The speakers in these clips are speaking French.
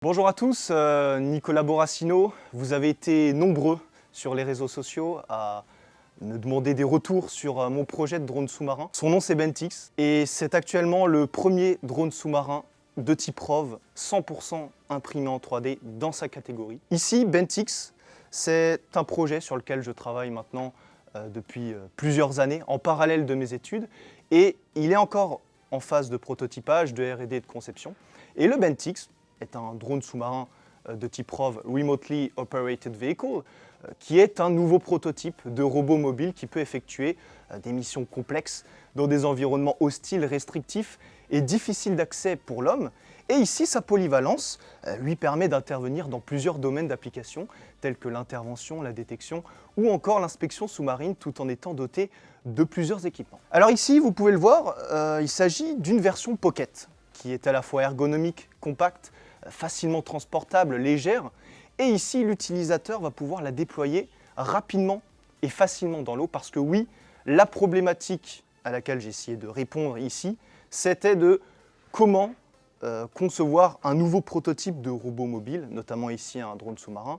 Bonjour à tous, Nicolas Borassino. Vous avez été nombreux sur les réseaux sociaux à me demander des retours sur mon projet de drone sous-marin. Son nom c'est Bentix et c'est actuellement le premier drone sous-marin de type ROV 100% imprimé en 3D dans sa catégorie. Ici, Bentix, c'est un projet sur lequel je travaille maintenant depuis plusieurs années en parallèle de mes études et il est encore en phase de prototypage, de R&D et de conception. Et le Bentix est un drone sous-marin de type ROV, Remotely Operated Vehicle, qui est un nouveau prototype de robot mobile qui peut effectuer des missions complexes dans des environnements hostiles, restrictifs et difficiles d'accès pour l'homme. Et ici, sa polyvalence lui permet d'intervenir dans plusieurs domaines d'application, tels que l'intervention, la détection ou encore l'inspection sous-marine, tout en étant doté de plusieurs équipements. Alors ici, vous pouvez le voir, il s'agit d'une version Pocket, qui est à la fois ergonomique, compacte, facilement transportable, légère. Et ici, l'utilisateur va pouvoir la déployer rapidement et facilement dans l'eau parce que oui, la problématique à laquelle j'ai essayé de répondre ici, c'était de comment concevoir un nouveau prototype de robot mobile, notamment ici un drone sous-marin,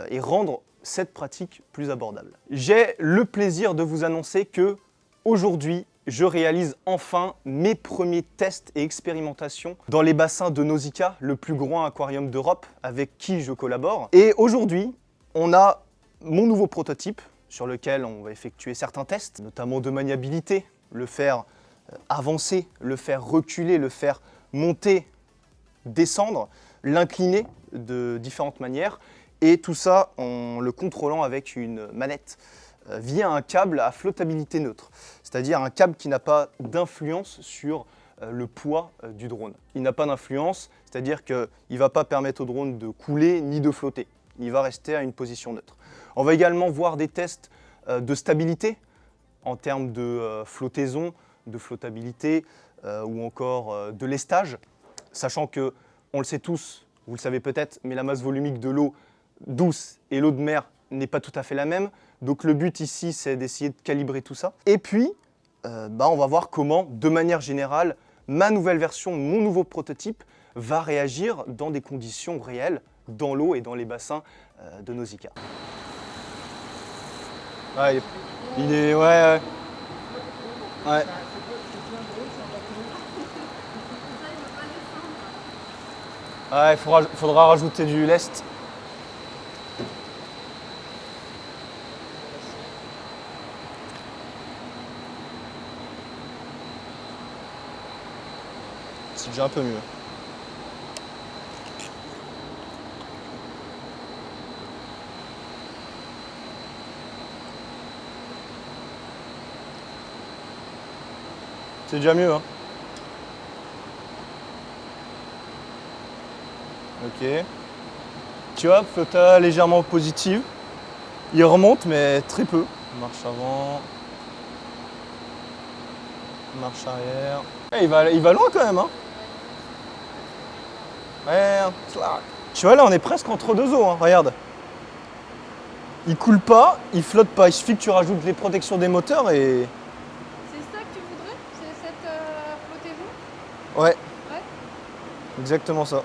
et rendre cette pratique plus abordable. J'ai le plaisir de vous annoncer que aujourd'hui, je réalise enfin mes premiers tests et expérimentations dans les bassins de Nausicaa, le plus grand aquarium d'Europe avec qui je collabore. Et aujourd'hui, on a mon nouveau prototype sur lequel on va effectuer certains tests, notamment de maniabilité, le faire avancer, le faire reculer, le faire monter, descendre, l'incliner de différentes manières et tout ça en le contrôlant avec une manette via un câble à flottabilité neutre, c'est-à-dire un câble qui n'a pas d'influence sur le poids du drone. Il n'a pas d'influence, c'est-à-dire qu'il ne va pas permettre au drone de couler ni de flotter. Il va rester à une position neutre. On va également voir des tests de stabilité en termes de flottaison, de flottabilité ou encore de lestage, sachant que, on le sait tous, vous le savez peut-être, mais la masse volumique de l'eau douce et l'eau de mer n'est pas tout à fait la même. Donc le but ici, c'est d'essayer de calibrer tout ça. Et puis, on va voir comment, de manière générale, ma nouvelle version, mon nouveau prototype, va réagir dans des conditions réelles, dans l'eau et dans les bassins de Nausicaa. Ouais, il est... Ouais. Ouais, il faudra rajouter du lest. C'est déjà un peu mieux. C'est déjà mieux, hein. Ok. Tu vois, flotta légèrement positive. Il remonte, mais très peu. Marche avant. Marche arrière. Eh, il va loin quand même, hein. Ouais, tu vois, là, on est presque entre deux eaux, hein. Regarde. Il coule pas, il flotte pas. Il suffit que tu rajoutes les protections des moteurs et... C'est ça que tu voudrais? C'est cette flottez-vous? Ouais, Ouais. exactement ça.